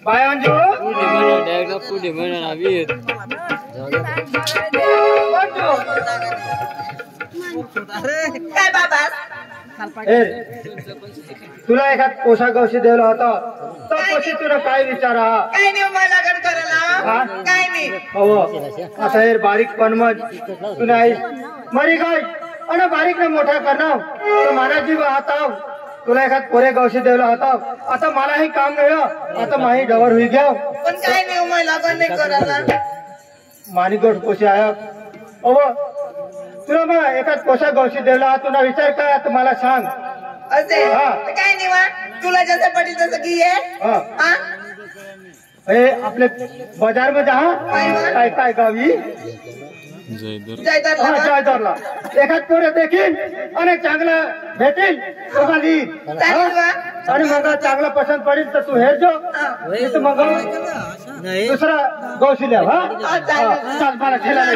Bye Anju पुढे म्हणा वीर काय बाबा तुला एखाद पोशाख गवशी दिला होता तर कशी तुला काय विचारा काय नाही मला लग्न करायला काय नाही हो आता हे बारीक पणमत तू नाही मरी काय आणि बारीक ने मोठा करणार तर मला जीव आता तुला एखाद पोरे गवशी दिला होता आता मलाही काम नाही आता माही डवर होई घ्या पण काय नाही मला लग्न नाही करायला माणिकोट पोशी आया अव तुला मग एखाद पोशाख गवशी दिला तुला विचार काय आता मला सांग असे काय नाही वा तुला जसं पटेल तसं घे हे आपले बाजार मध्ये काय काय गावी जयदरला एखाद पोरे देखील आणि चांगलं भेटेल आणि मग चांगला पसंत पडेल तर तू हे जो मग दुसरा गौशी द्या चाल मला खेळायला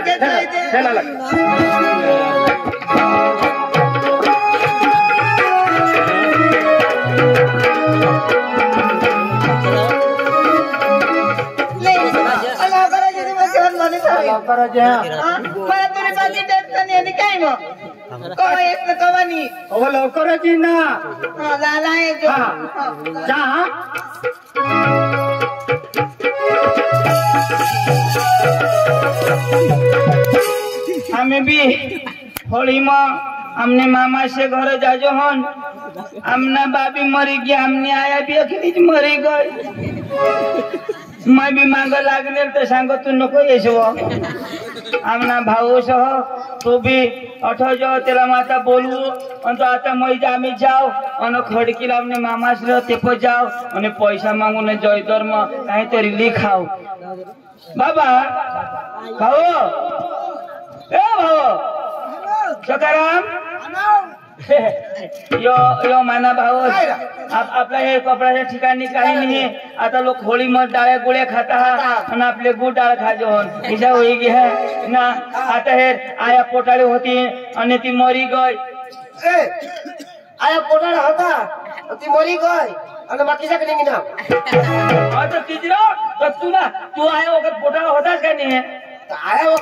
काय मग कवा येत ना कवा नाही लवकरच येईन ना झाला आहे हमें भी होली में हमने मामा से घर जाजो हन हमने बाबी मरी गई हमने आया भी अखिली मरी गई मैं भी मांग लागले तो सांग तू नको येसव आमना भाऊ सह तू भी अठो तेला माता बोलवू आणि तो आता मैं आम्ही जाओ आणि खडकीला हमने मामा से ते पर जाओ आणि पैसा मांगू ने जयदर में काही तरी लिखाओ बाबा भाऊ ए भाऊ सकाराम यो माना भाऊ आपल्या हे कपड्याच्या ठिकाणी काही नाही आता लोक होळी मध्ये डाळ्या गोळ्या खाता आणि आपले गुड डाळ खाजो हिजा होई गे ना आता हे आया पोटाळी होती आणि ती मरी गई आया पोटाळा होता ती मरी गई आणि बाकीचा कधी ना आता तिजरो तर तुला तू आया वगैरे पोटाळा होताच का नाही आया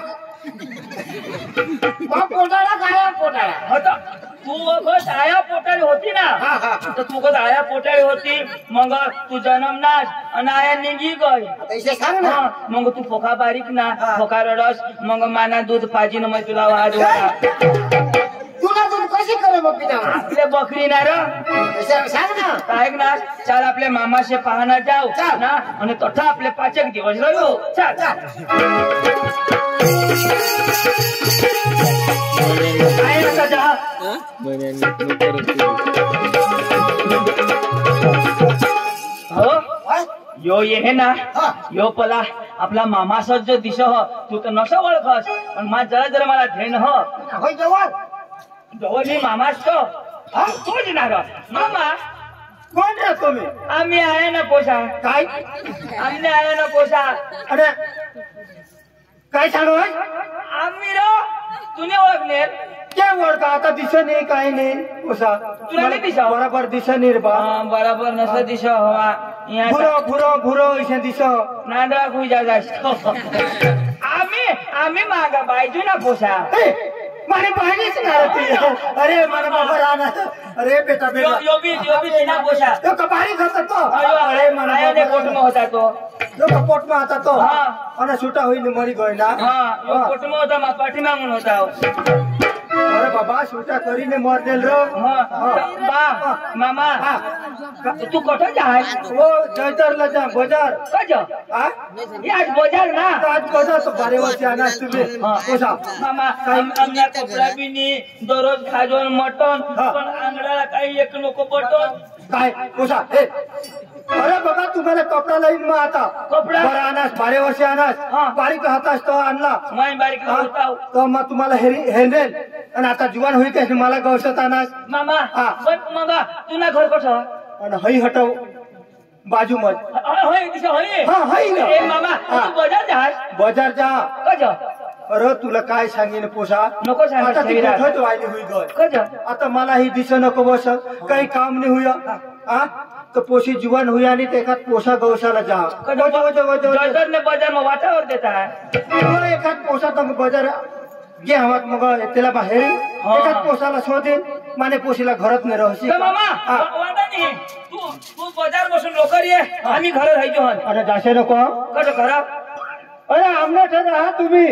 पोटाळा काय पोटाळा होता तू बस आया पोटाळी होती ना तर तू बस आया पोटाळी होती मग तू जन्मनास आणि आया निघी गई मग तू फोका बारीक ना फोका रडस मग माना दूध पाजी ना मग तुला वाद तुला दूध कशी कर मग आपल्या बकरी ना सांग ना ऐक ना चाल आपल्या मामाशे पाहणं जाऊ ना आणि तथा आपले 5 दिवस राहू चाल यो ये ना यो पला आपला मामाचा जो दिश हो तू तर नसा ओळखस पण मा जरा जरा मला ध्यान हो जवळ मी मामाच तो तोच ना मामा कोण रे तुम्ही आम्ही आहे ना पोसा काय आम्ही आहे ना पोसा अरे काय सांगू आम्ही रो तुने ओळखले क्या ओळखा आता दिशा नाही काही नाही पोसा तुला नाही दिशा बराबर दिशा नाही रे बा बराबर नसा दिशा हवा भुरो भुरो भुरो इशा दिशा नांदळा खुई जा आम्ही मागा बायजू ना पोसा मारे पाणीच नाही अरे मला बाबा राणा अरे बेटा बेटा यो भी सीना पोसा तो कपारी खाता तो अरे मला ने कोट में होता तो जो कपोट में आता तो आणि सुटा होईन मरी गई ना यो कोट में होता मा पाठी मागून होता अरे बाबा सुटा करीने मर देल रो बा मामा तू कोठे जाय वो जयदरला जा बाजार कज ये आज बाजार ना आज बाजार तो 12 वर्ष आना तुम्ही पोसा मामा आमना कपडा बी नी दररोज खाजोन मटन पण आंगडाला काही एक नको बटन काय पोसा अरे बाबा तुम्हाला कपडा लाईन मग आता कपडा बरं आनास 12 वर्ष आनास बारीक हातास तो आणला मैं बारीक होता तो मग तुम्हाला हेंडेल आणि आता जुवान होई काय मला गवसत आनास मामा पण मग तुला घर कसं आणि हई हटव बाजू मत होय दिशा होय हई ना ए मामा तू बाजार जा बाजार जा कज अरे तुला काय सांगेन पोसा नको सांग आता ती कुठं व्हायली होई गय कज आता मला ही दिस नको बस काही काम नाही होया तर पोशी जुवान होई आणि ते एखाद पोसा गौशाला जा ने बाजार में वाटावर देता है एखाद पोसा तर बाजार घे हवात मग त्याला बाहेर एखाद पोसाला शोधेल माने पोशीला घरात नाही राहशी मामा वाटा नाही तू बाजार बसून लोकर ये आम्ही घर राहायचो हन अरे जाशे नको कसं घरा अरे आमना ठेवा हा तुम्ही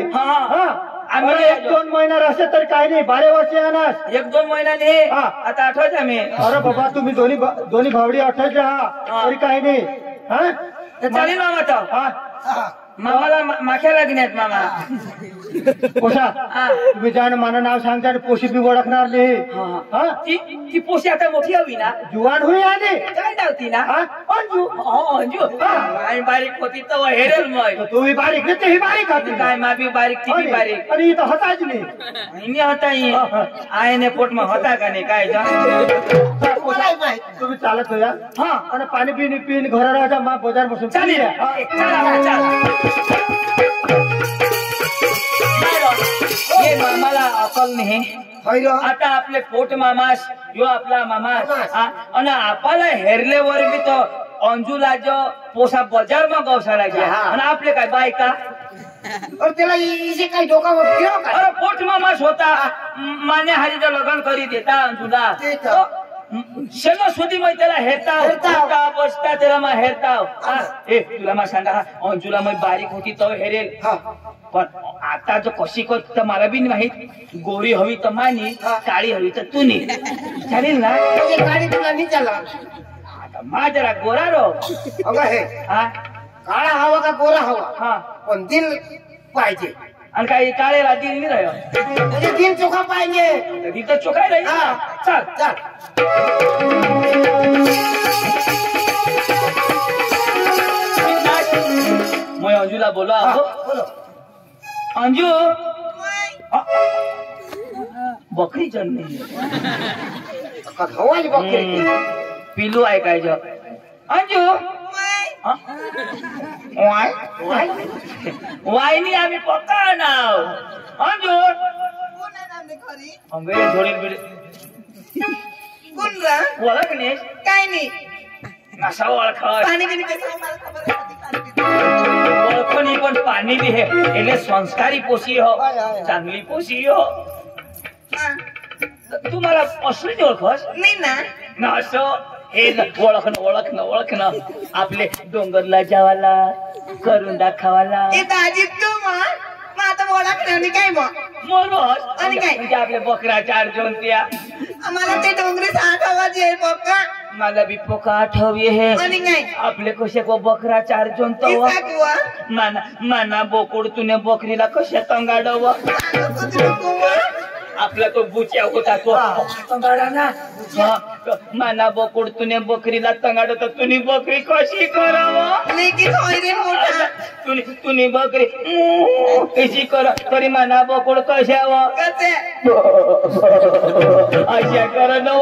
आम्ही 1-2 महिना राहશે तर काय नाही 12 वर्ष येणार 1-2 महिना नाही आता आठवत आम्ही अरे बाबा तुम्ही दोन्ही भावडी आठवत राहा तरी काय नाही हा चालेल मामा तर मामाला माख्या लागण्यात मामा पोसा तुम्ही जाण मला नाव सांगता आणि पोशी बी ओळखणार नाही ती पोशी आता मोठी हवी ना जुवान होई आली काय धावती ना अंजू अंजू बारीक होती तर हेरेल मग तुम्ही बारीक नाही तेही बारीक होती काय मा बी बारीक ती बी बारीक आणि इथं होताच नाही होता आईने पोट में होता का नाही काय तुम्ही चालत हो या आणि पाणी पिन घर राहा मा बाजार बसून चालेल ये मामाला अकल नाही आता आपले पोट मामास यो आपला मामास आणि आपला हेरलेवर बी तो अंजूला जो पोसा बाजार में गौशाला घ्या आणि आपले काय बायका त्याला इजे काही डोका अरे पोट मामास होता माने हाजीचं लग्न करी देता अंजूला शेलो सुधी मग त्याला हेरता बसता त्याला मग हेरता तुला मग सांगा अंजूला मग बारीक होती तो हेरेल पण आता जो कशी करत मला बी माहित गोरी हवी तर मानी काळी हवी तर तू नाही चालेल ना गाडी तुला नाही चाला आता मा जरा गोरा रो काळा हवा का गोरा हवा पण दिल पाहिजे आणि काही काळेला दिल नाही राह म्हणजे दिल चोखा पाहिजे तिथं चोखाय राहील चल चल मैं अंजूला बोला अंजू बकरी जन्मली बकरी पिलू ऐकायचं अंजू वाईनी आम्ही पक्का नाव अंजू अंगळे जोडील बिडे ओळख नाही काय नाही नसा ओळखत पाणी बिनी ओळख नाही पण पाणी बी हे એટલે संस्कारी पोशी हो चांगली पोशी हो तू मला असली ओळखस नाही ना ना असं हे ओळखणं आपले डोंगरला जावाला करून दाखवाला ए दाजी तू मग आता ओळख नाही काय मग म्हणून आणि काय म्हणजे आपले बकरा 4 जोनत्या आम्हाला ते डोंगरी 8 आवाज आहे पक्का मला बी पोका आठवये हे आणि काय आपले कसे को बकरा 4 जोनतो माना बोकुड तुने बकरीला कशा तंगाडव आपला तो बुच्या होता तो तंगाडा ना माना बोकुड तुने बकरीला तंगाडव तर तुनी बकरी कशी करावं लेकिन होय रे मोठा तुनी बकरी कशी कर तरी माना बोकुड कशावं कसे अशा कर नव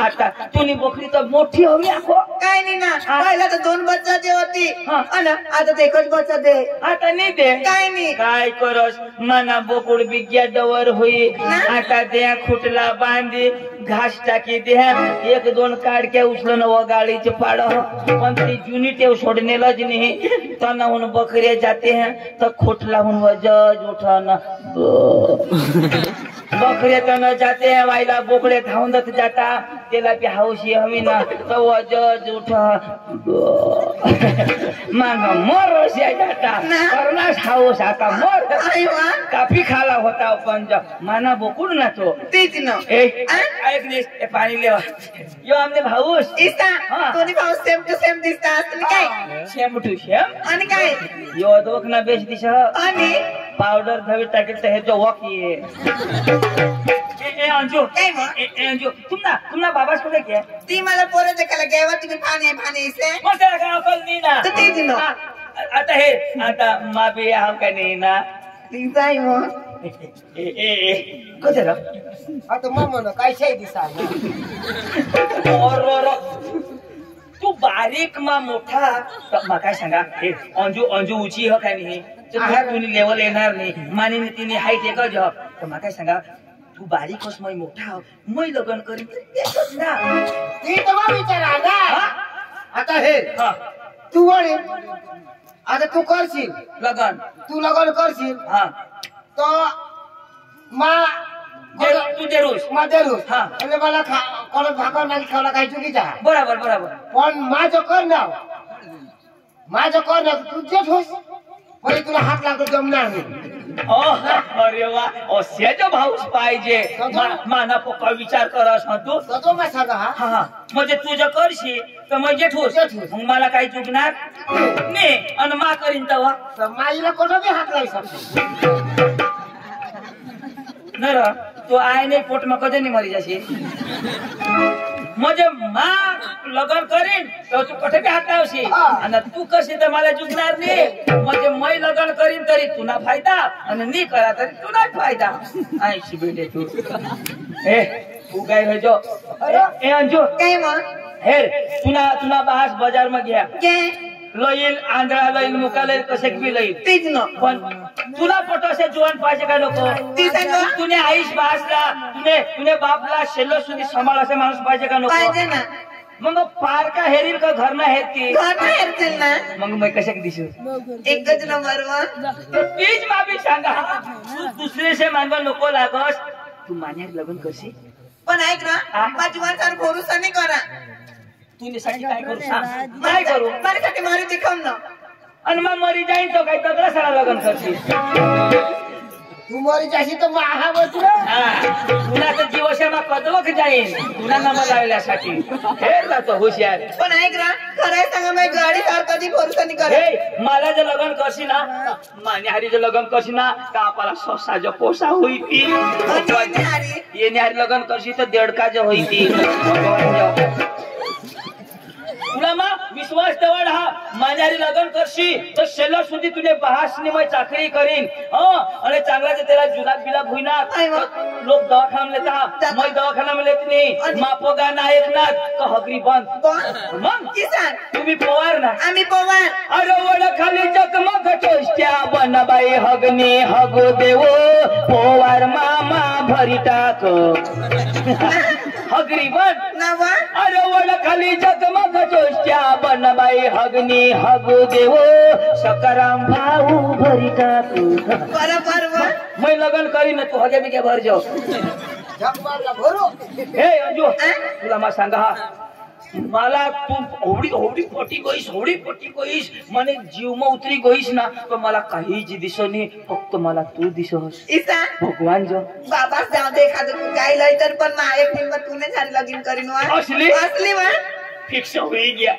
आता तुनी बकरी तर मोठी हवी आखो काय नाही ना पहिला तर 2 बच्चा दे होती आणि आता ते एकच बच्चा दे आता नाही दे काय नाही काय करस माना बोकुड बिग्या डवर होई आता द्या खुटला बांधी घास टाकी द्या 1-2 काडक्या उचलून व गाडीचे पाड पण ती जुनी टेव सोडणेलाच नाही तनाहून बकऱ्या जाते हैं तर खुटलाहून वजज उठाना बकऱ्या तन जाते हैं वाईला बोकडे धावून जाता त्याला बी हौशी हवी ना तर वजज उठा मांग मोर जाता करणास हाऊस आता मोर काफी खाला होता पण माना बोकुड ना तो तेच ना ऐक नाही पाणी लेवा यो आमने भाऊस दोन्ही भाऊ सेम टू सेम दिसतात आणि काय सेम टू सेम आणि काय यो दोक ना बेस दिस आणि पावडर धवी टाकेल तर हे जो वॉक ये अंजू अंजू तुमना बाबास कुठे क्या ती मला पोरं देखायला घ्यावा तुम्ही पाणी से मग त्याला काय अकल नाही ना तर तेच ना आता हे आता माबी हा काय नाही ना जाई मग कधी रा आता मामा काय शाही दिसा तू बारीक मा मोठा मा काय सांगा हे अंजू उची हो काय नाही तुम्ही लेवल येणार नाही माने तिने हाईट एकच हो तर मा काय सांगा तू बारीक होस मै मोठा हो मै लग्न करीन एकच ना ती तर विचार आला हा? आता हे हा तू वडील आता तू करशील लग्न तू लग्न करशील हा तो मा तू देरूस मा देरूस हा. એટલે मला कोण भाकर नाही खावला काही चुकीचा आहे. बरोबर बरोबर पण माझं कर ना माझं कर ना तू जे ठोस म्हणजे तुला हात लागतो जमणार नाही. अरे वा असे जो भाऊस पाहिजे माना पक्का विचार करस ना तू तर तो काय सांगा हा हा म्हणजे तू जर करशील तर मग जेठूस जेठूस. मग मला काही चुकणार नाही आणि मा करीन तेव्हा तर माईला कोणा बी हात लावू शकतो. नाही र तू आहे नाही पोटमा कधी नाही मरी जाशील म्हणजे मा लग्न करीन तर तू कुठे बी हात लावशील हा. आणि तू कशी तर मला चुकणार नाही म्हणजे मै लग्न करीन तरी तुला फायदा आणि नी करा तरी तुला फायदा ऐशी बेटे तू ए तू काय होजो ए अंजू काय मग हेर तुना बास बाजार में गया काय लईल आंध्रा लईल मुका लईल कसे बी लईल तीच न पण तुला पटोसे जुवान पाहिजे का नको ती सांगा तुने आईश बासला तुने बापला शेल्लो सुधी सांभाळ असे माणूस पाहिजे का नको पाहिजे ना मग पार का हेरील का घर ना हेर ती घर नाही हेरतील ना मग मैं कशा दिसू एकच नंबर वर तीच बाबी सांगा तू दुसरे से मानवा नको लागस तू मान्यात लग्न करशील पण ऐक हा? ना माझी माणसाला भरोसा नाही करा तू साठी काय करू सांग काय करू माझ्यासाठी मारी दिखाव ना आणि मग मरी जाईन तो काही तगडा सारा लग्न करशील तू मरी जाशी तर मग हा बस तुला तर जीवशामा कदवक जाईन तुला नंबर लावल्यासाठी हे जातो हुशार पण ऐक ना खरंय सांगा माझी गाडी कार कधी भरोसा नाही करा हे मला जर लग्न करशी ना मान्यहारी जर लग्न करशी ना तर आपला ससा जो पोसा होई ती येण्याहारी लग्न करशी तर देडका जो होई ती तुला मा विश्वास दवड हा माझ्यारी लग्न करशी तर शेलर सुधी तुने बहासनीमय चाकरी करीन आणि चांगला जर त्याला जुलाब बिलाब होईना लोक दवाखाना लेता मैं दवाखाना में लेती नहीं मापो गाना ऐकणार तो हगरी बंद मग किसान तुम्ही पवार ना आम्ही पवार अरे वड खाली जगमग चोष्ट्या बनबाई हगनी हगो देवो पवार मामा भरी टाक हगरी बंद नवा अरे वड खाली जगमग चोष्ट्या बनबाई हगनी हगो देवो सकाराम भाऊ भरी टाक बरोबर वर मैं लगन करी ना तू हगे बिगे भर जाओ हे अंजू तुला मा सांगा मला तू होडी पटी गईस मने जीव में उतरी गईस ना तो मला काही जी दिसो नहीं फक्त मला तू दिसोस ईसा भगवान जो बाबा जाऊ दे एखादं तू काय लय तर पण एक नंबर तूने झाली लगीन करीन वा असली असली वा फिक्स हो गया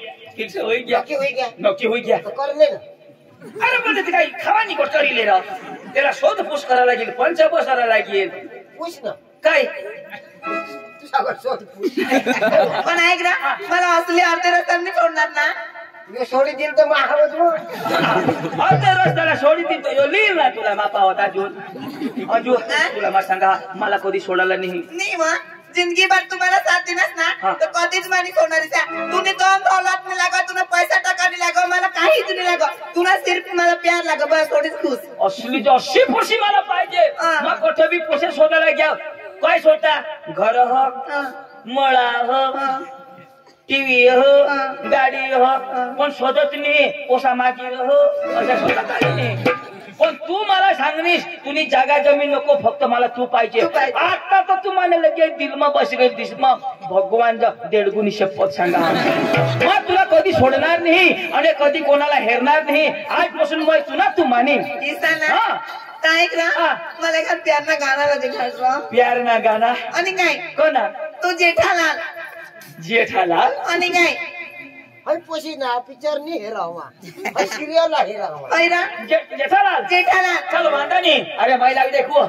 नक्की हो गया कर ले ना अरे पण ते काही खावानी को करी ले रहा त्याला शोध पूछ करा लागेल पंच बसारा लागेल पूछ ना काय तुझ्यावर शोध पूछ पण ऐक ना मला असली अर्धे रस्त्याने सोडणार ना ये सोडी दिल तर मग हा बस अर्ध्या रस्त्याला सोडी ती तो लिहिल ना तुला मापा होता अजून तुला मा सांगा मला कधी सोडायला नाही वा जिंदगी भर तुम्हाला साथ देणार ना तर कधीच मानी सोडणार तूने दोन दौलत नहीं लगा तूने पैसा टका नहीं लगा मला काहीच नहीं लगा तुला सिर्फ मला प्यार लगा बस थोडीच खुश असली जो 80% मला पाहिजे मग कुठे बी पोसे शोधायला घ्या काय शोधता घर हो मळा हो टीव्ही हो गाडी हो पण शोधत नाही पोसा मागी हो अशा शोधत नाही पण तू मला सांगनीस तुनी जागा जमीन नको फक्त मला तू पाहिजे आता तर तू मला लगेच दिलमा बस गई दिस मग भगवान देडगुणी शपथ सांगा मग तुला कधी सोडणार नाही आणि कधी कोणाला हेरणार नाही आजपासून मग तुला तू मानीन काय मला एखाद प्यार ना गाणं लागेल प्यार ना गाणं आणि काय कोणा तू जेठालाल जेठालाल आणि काय हम पोसी ना पिक्चर नहीं हेरावा सीरियल हेरावा पैरा जेठालाल जेठालाल चलो वांदा नहीं अरे भाई लाग देखो